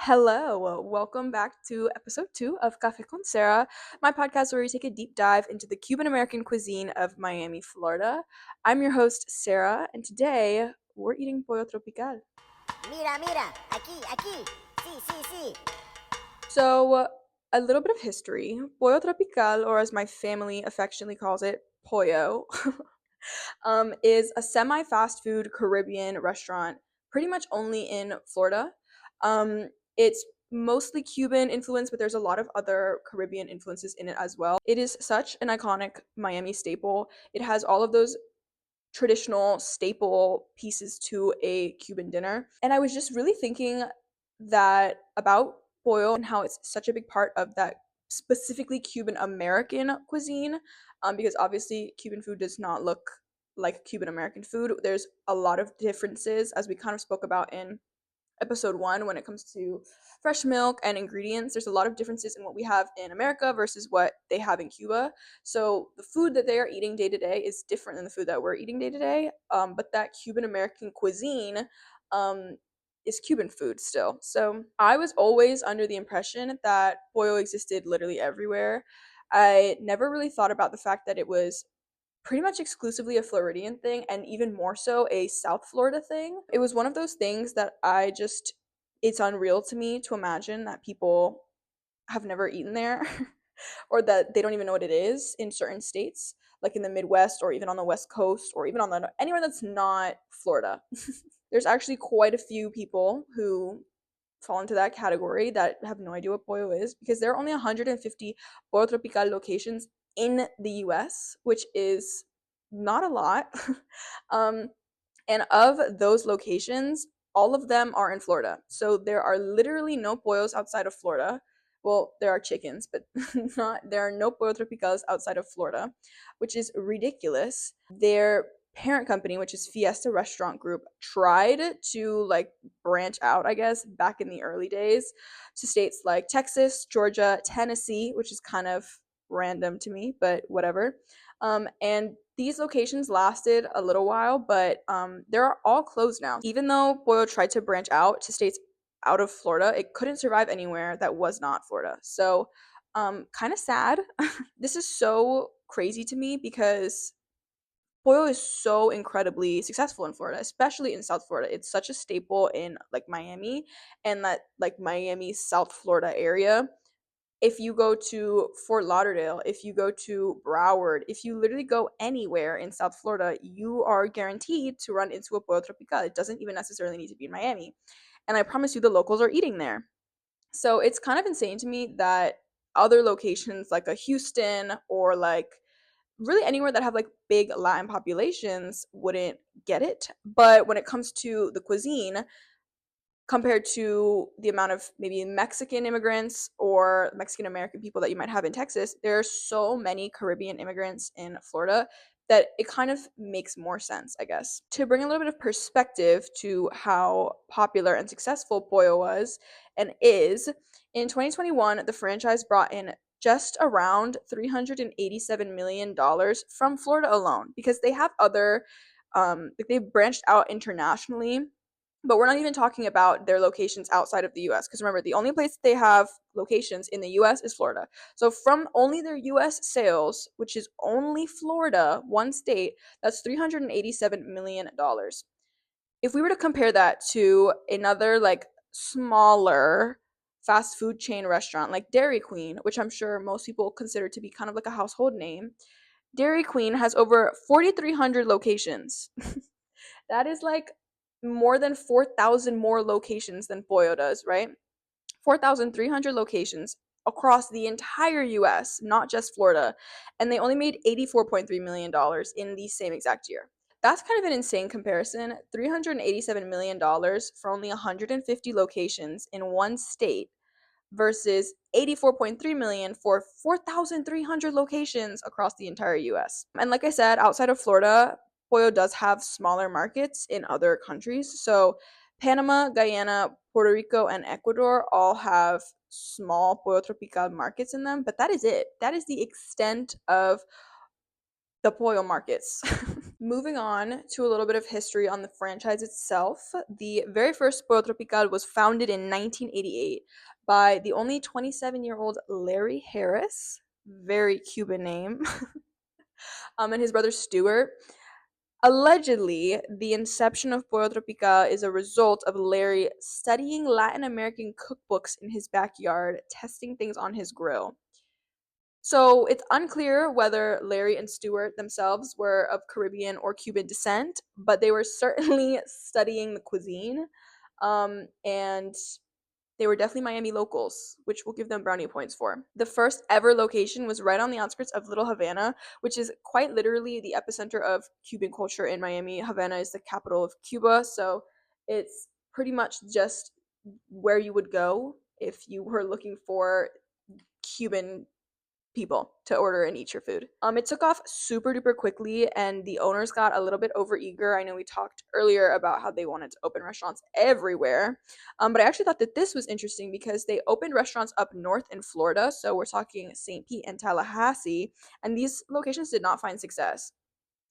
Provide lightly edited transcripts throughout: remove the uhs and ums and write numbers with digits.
Hello, welcome back to episode 2 of Café con Sara, my podcast where we take a deep dive into the Cuban American cuisine of Miami, Florida. I'm your host, Sarah, and today we're eating Pollo Tropical. Mira, mira, aquí. Sí, sí, sí. So, a little bit of history. Pollo Tropical, or as my family affectionately calls it, Pollo, is a semi fast food Caribbean restaurant, pretty much only in Florida. It's mostly Cuban influence, but there's a lot of other Caribbean influences in it as well. It is such an iconic Miami staple. It has all of those traditional staple pieces to a Cuban dinner. And I was just really thinking that about pollo and how it's such a big part of that specifically Cuban American cuisine, because obviously Cuban food does not look like Cuban American food. There's a lot of differences, as we kind of spoke about in episode 1 when it comes to fresh milk and ingredients. There's a lot of differences in what we have in America versus what they have in Cuba. So the food that they are eating day to day is different than the food that we're eating day to day. But that Cuban American cuisine um, is Cuban food still. So I was always under the impression that pollo existed literally everywhere. I never really thought about the fact that it was pretty much exclusively a Floridian thing and even more so a South Florida thing. It was one of those things that it's unreal to me to imagine that people have never eaten there or that they don't even know what it is in certain states, like in the Midwest or even on the West Coast or even on the anywhere that's not Florida. There's actually quite a few people who fall into that category that have no idea what pollo is because there are only 150 pollo tropical locations in the US, which is not a lot. um, and of those locations, all of them are in Florida. So there are literally no pollos outside of Florida. Well, there are chickens, but not there are no pollo tropicals outside of Florida, which is ridiculous. Their parent company, which is Fiesta Restaurant Group, tried to branch out, I guess, back in the early days to states like Texas, Georgia, Tennessee, which is kind of random to me, but whatever. And these locations lasted a little while, but they're all closed now. Even though Boyle tried to branch out to states out of Florida, it couldn't survive anywhere that was not Florida. So, kind of sad. This is so crazy to me because Pollo is so incredibly successful in Florida, especially in South Florida. It's such a staple in like Miami and that like Miami, South Florida area. If you go to Fort Lauderdale, if you go to Broward, if you literally go anywhere in South Florida, you are guaranteed to run into a pollo tropical. It doesn't even necessarily need to be in Miami. And I promise you, the locals are eating there. So it's kind of insane to me that other locations like a Houston or like really anywhere that have like big Latin populations wouldn't get it. But when it comes to the cuisine, compared to the amount of maybe Mexican immigrants or Mexican American people that you might have in Texas, there are so many Caribbean immigrants in Florida that it kind of makes more sense, I guess. To bring a little bit of perspective to how popular and successful Pollo was and is, in 2021, the franchise brought in just around $387 million from Florida alone because they have other, they've branched out internationally, but we're not even talking about their locations outside of the US. Because remember, the only place they have locations in the US is Florida. So from only their US sales, which is only Florida, one state, that's $387 million. If we were to compare that to another like smaller fast food chain restaurant like Dairy Queen, which I'm sure most people consider to be kind of like a household name, Dairy Queen has over 4,300 locations. That is like more than 4,000 more locations than Pollo does, right? 4,300 locations across the entire US, not just Florida. And they only made $84.3 million in the same exact year. That's kind of an insane comparison. $387 million for only 150 locations in one state versus 84.3 million for 4,300 locations across the entire US. And like I said, outside of Florida, Pollo does have smaller markets in other countries. So Panama, Guyana, Puerto Rico, and Ecuador all have small Pollo Tropical markets in them, but that is it. That is the extent of the pollo markets. Moving on to a little bit of history on the franchise itself, the very first Pollo Tropical was founded in 1988 by the only 27-year-old Larry Harris, very Cuban name, and his brother Stuart. Allegedly, the inception of Pollo Tropical is a result of Larry studying Latin American cookbooks in his backyard, testing things on his grill. So it's unclear whether Larry and Stewart themselves were of Caribbean or Cuban descent, but they were certainly studying the cuisine. And they were definitely Miami locals, which we'll give them brownie points for. The first ever location was right on the outskirts of Little Havana, which is quite literally the epicenter of Cuban culture in Miami. Havana is the capital of Cuba, so it's pretty much just where you would go if you were looking for Cuban people to order and eat your food. It took off super duper quickly, and the owners got a little bit overeager. I know we talked earlier about how they wanted to open restaurants everywhere, but I actually thought that this was interesting because they opened restaurants up north in Florida. So we're talking St. Pete and Tallahassee, and these locations did not find success.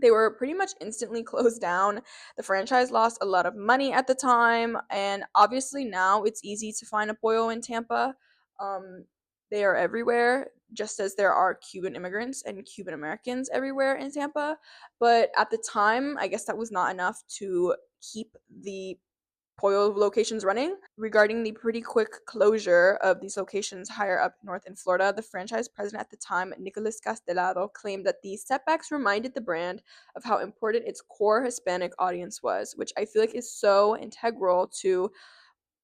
They were pretty much instantly closed down. The franchise lost a lot of money at the time, and obviously now it's easy to find a pollo in Tampa. Um, they are everywhere, just as there are Cuban immigrants and Cuban Americans everywhere in Tampa. But at the time, I guess that was not enough to keep the Pollo locations running. Regarding the pretty quick closure of these locations higher up north in Florida, the franchise president at the time, Nicolas Castelado, claimed that the setbacks reminded the brand of how important its core Hispanic audience was, which I feel like is so integral to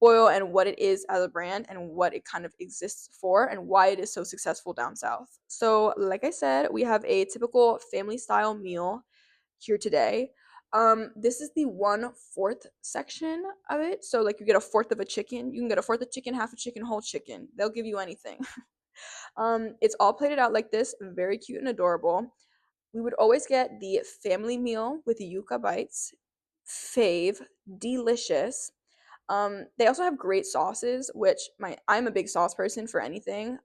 Pollo and what it is as a brand and what it kind of exists for and why it is so successful down south. So, like I said, we have a typical family style meal here today. This is the 1/4 section of it. So like you get a fourth of a chicken. You can get a fourth of chicken, half a chicken, whole chicken. They'll give you anything. It's all plated out like this, very cute and adorable. We would always get the family meal with yuca bites. Fave, delicious. They also have great sauces, which I'm a big sauce person for anything.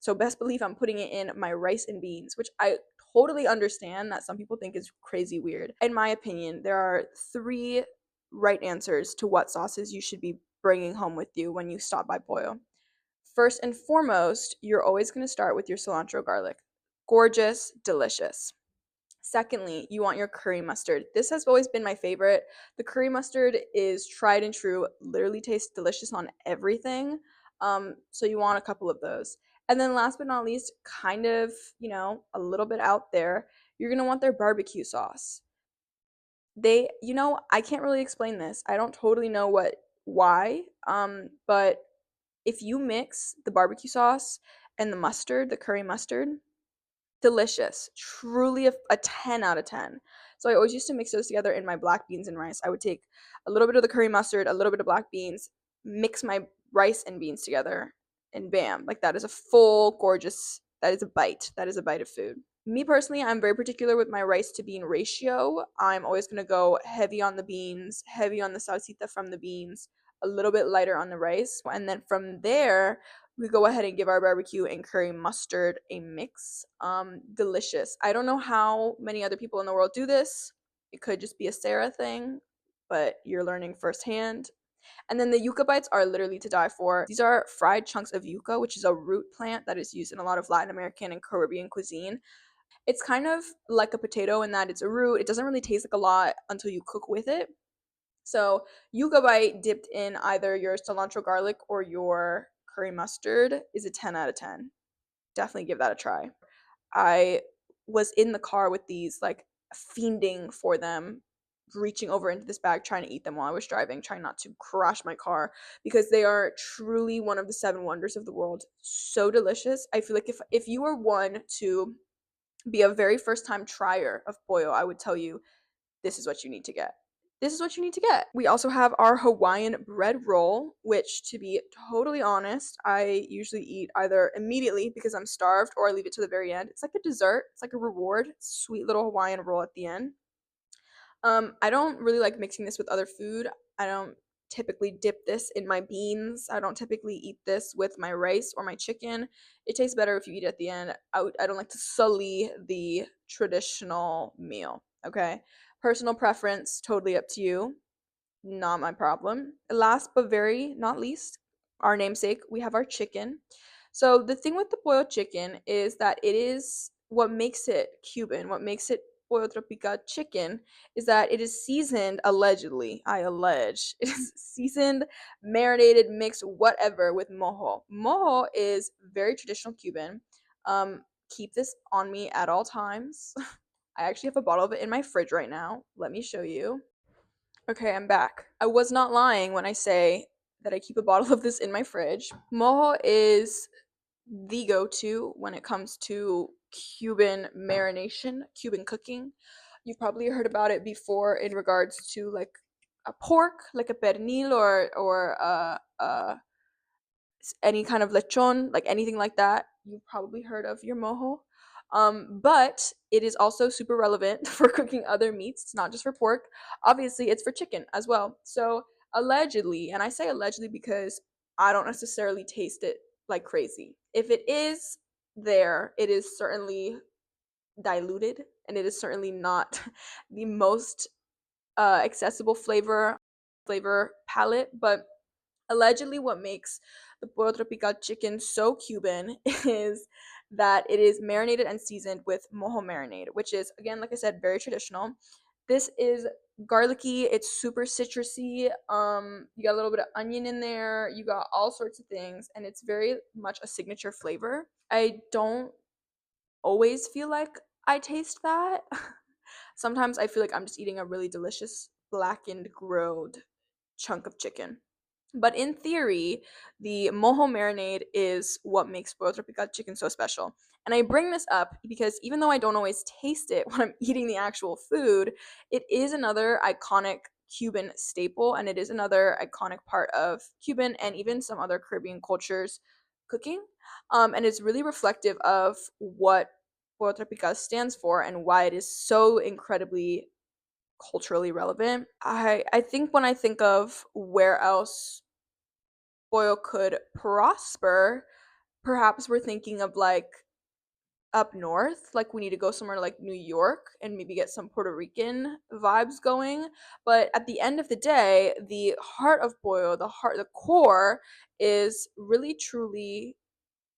So best believe I'm putting it in my rice and beans, which I totally understand that some people think is crazy weird. In my opinion, there are three right answers to what sauces you should be bringing home with you when you stop by Pollo. First and foremost, you're always going to start with your cilantro garlic. Gorgeous, delicious. Secondly, you want your curry mustard. This has always been my favorite. The curry mustard is tried and true, literally tastes delicious on everything. So you want a couple of those. And then last but not least, kind of, a little bit out there, you're going to want their barbecue sauce. I can't really explain this. I don't totally know why, but if you mix the barbecue sauce and the mustard, the curry mustard, delicious. Truly a 10 out of 10. So I always used to mix those together in my black beans and rice. I would take a little bit of the curry mustard, a little bit of black beans, mix my rice and beans together, and bam, like that is a full, gorgeous, that is a bite. That is a bite of food. Me personally, I'm very particular with my rice to bean ratio. I'm always going to go heavy on the beans, heavy on the salsita from the beans, a little bit lighter on the rice. And then from there, we go ahead and give our barbecue and curry mustard a mix. Delicious. I don't know how many other people in the world do this. It could just be a Sara thing, but you're learning firsthand. And then the yucca bites are literally to die for. These are fried chunks of yucca, which is a root plant that is used in a lot of Latin American and Caribbean cuisine. It's kind of like a potato in that it's a root. It doesn't really taste like a lot until you cook with it. So, yuca bite dipped in either your cilantro garlic or your curry mustard is a 10 out of 10. Definitely give that a try. I was in the car with these, like, fiending for them, reaching over into this bag, trying to eat them while I was driving, trying not to crash my car because they are truly one of the seven wonders of the world. So delicious. I feel like if you were one to be a very first time trier of pollo, I would tell you this is what you need to get. This is what you need to get. We also have our Hawaiian bread roll, which, to be totally honest, I usually eat either immediately because I'm starved or I leave it to the very end. It's like a dessert, it's like a reward. Sweet little Hawaiian roll at the end. I don't really like mixing this with other food. I don't typically dip this in my beans. I don't typically eat this with my rice or my chicken. It tastes better if you eat it at the end. I don't like to sully the traditional meal. Okay. Personal preference, totally up to you. Not my problem. Last but very not least, our namesake, we have our chicken. So the thing with the boiled chicken is that it is what makes it Cuban, what makes it Pollo Tropical chicken is that it is seasoned allegedly. I allege it is seasoned, marinated, mixed, whatever with mojo. Mojo is very traditional Cuban. Keep this on me at all times. I actually have a bottle of it in my fridge right now. Let me show you. Okay, I'm back. I was not lying when I say that I keep a bottle of this in my fridge. Mojo is the go to when it comes to Cuban marination, Cuban cooking. You've probably heard about it before in regards to like a pork, like a pernil or any kind of lechon, like anything like that. You've probably heard of your mojo. But it is also super relevant for cooking other meats. It's not just for pork. Obviously, it's for chicken as well. So, allegedly, and I say allegedly because I don't necessarily taste it like crazy. If it is there, it is certainly diluted and it is certainly not the most accessible flavor palette, but allegedly what makes the pollo tropical chicken so Cuban is that it is marinated and seasoned with mojo marinade, which is again, like I said, very traditional. This is garlicky, it's super citrusy. You got a little bit of onion in there, you got all sorts of things, and it's very much a signature flavor. I don't always feel like I taste that. Sometimes I feel like I'm just eating a really delicious blackened grilled chunk of chicken. But in theory, the mojo marinade is what makes Pollo Tropical chicken so special. And I bring this up because even though I don't always taste it when I'm eating the actual food, it is another iconic Cuban staple and it is another iconic part of Cuban and even some other Caribbean cultures cooking. And it's really reflective of what Pollo Tropical stands for and why it is so incredibly culturally relevant. I think when I think of where else oil could prosper, perhaps we're thinking of like up north, like we need to go somewhere like New York and maybe get some Puerto Rican vibes going. But at the end of the day, the heart of Pollo, the core is really truly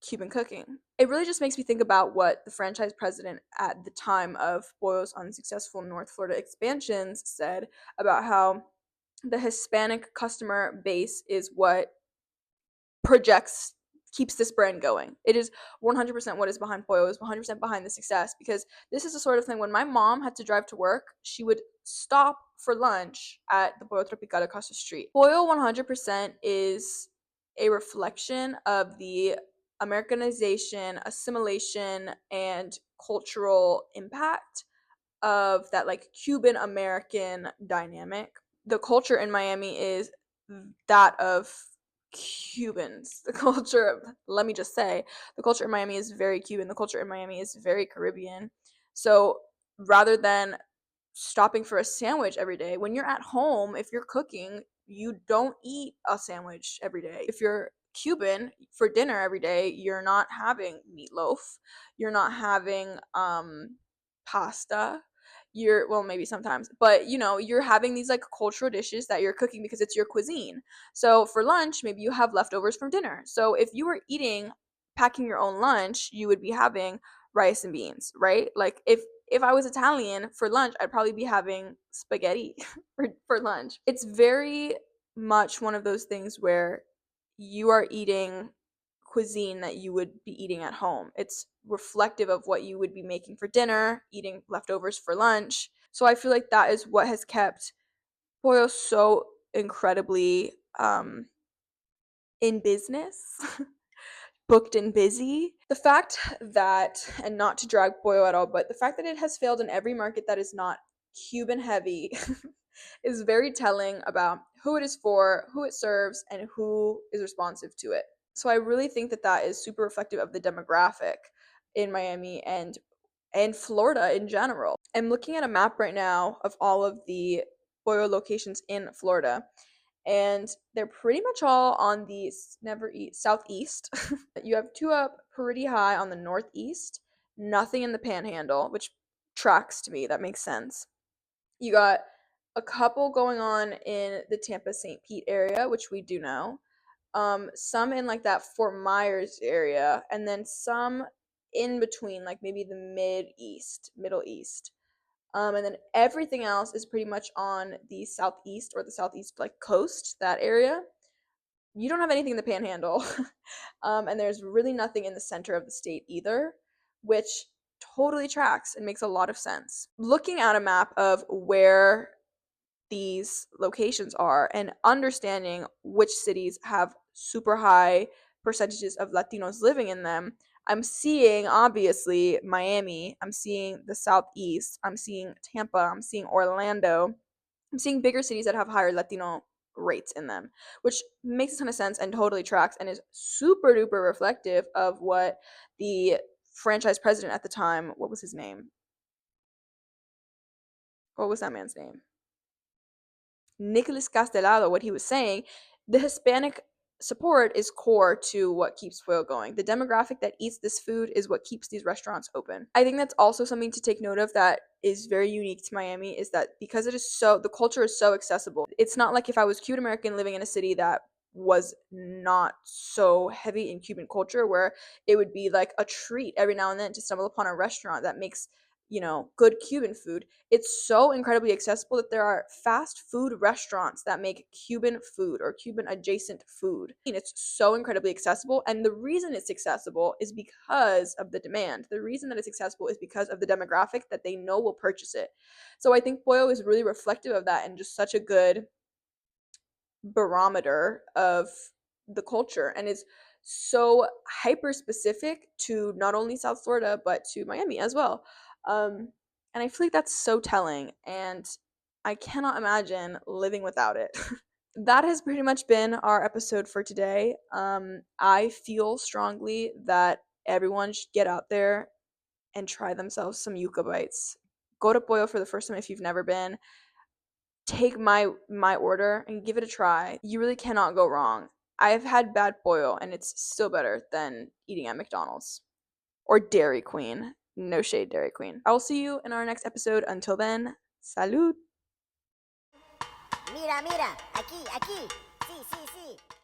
Cuban cooking. It really just makes me think about what the franchise president at the time of Pollo's unsuccessful North Florida expansions said about how the Hispanic customer base is what projects keeps this brand going. It is 100% what is behind Pollo, is 100% behind the success because this is the sort of thing when my mom had to drive to work, she would stop for lunch at the Pollo Tropical across the street. Pollo 100% is a reflection of the Americanization, assimilation, and cultural impact of that like Cuban American dynamic. The culture in Miami is that of Cubans. The culture of, let me just say, the culture in Miami is very Cuban. The culture in Miami is very Caribbean. So rather than stopping for a sandwich every day, when you're at home, if you're cooking, you don't eat a sandwich every day. If you're Cuban for dinner every day, you're not having meatloaf, you're not having pasta, you're, well, maybe sometimes, but you know, you're having these like cultural dishes that you're cooking because it's your cuisine. So for lunch, maybe you have leftovers from dinner. So if you were eating, packing your own lunch, you would be having rice and beans, right? Like if I was Italian for lunch, I'd probably be having spaghetti for lunch. It's very much one of those things where you are eating cuisine that you would be eating at home. It's reflective of what you would be making for dinner, eating leftovers for lunch. So I feel like that is what has kept Pollo so incredibly in business, booked and busy. The fact that, and not to drag Pollo at all, but the fact that it has failed in every market that is not Cuban heavy is very telling about who it is for, who it serves, and who is responsive to it. So I really think that that is super reflective of the demographic in Miami and Florida in general. I'm looking at a map right now of all of the Pollo locations in Florida, and they're pretty much all on the never east southeast. You have two up pretty high on the northeast, nothing in the panhandle, which tracks to me. That makes sense. You got a couple going on in the Tampa St. Pete area, which we do know. Some in like that Fort Myers area, and then some in between, like maybe the Middle East. And then everything else is pretty much on the southeast or the southeast like coast, that area. You don't have anything in the panhandle. And there's really nothing in the center of the state either, which totally tracks and makes a lot of sense. Looking at a map of where these locations are and understanding which cities have super high percentages of Latinos living in them, I'm seeing obviously Miami, I'm seeing the Southeast, I'm seeing Tampa, I'm seeing Orlando, I'm seeing bigger cities that have higher Latino rates in them, which makes a ton of sense and totally tracks and is super duper reflective of what the franchise president at the time, what was his name? What was that man's name? Nicholas Castelado, what he was saying, the Hispanic support is core to what keeps Foil going. The demographic that eats this food is what keeps these restaurants open. I think that's also something to take note of that is very unique to Miami is that because it is so, the culture is so accessible. It's not like if I was Cuban American living in a city that was not so heavy in Cuban culture where it would be like a treat every now and then to stumble upon a restaurant that makes good Cuban food. It's so incredibly accessible that there are fast food restaurants that make Cuban food or Cuban adjacent food. And it's so incredibly accessible. And the reason it's accessible is because of the demand. The reason that it's accessible is because of the demographic that they know will purchase it. So I think Pollo is really reflective of that and just such a good barometer of the culture and is so hyper specific to not only South Florida but to Miami as well. And I feel like that's so telling, and I cannot imagine living without it. That has pretty much been our episode for today. I feel strongly that everyone should get out there and try themselves some yuca bites. Go to Pollo for the first time if you've never been, take my order and give it a try. You really cannot go wrong. I've had bad pollo and it's still better than eating at McDonald's or Dairy Queen. No shade, Dairy Queen. I will see you in our next episode. Until then, salud. Mira, mira, aquí, aquí. Sí, sí, sí.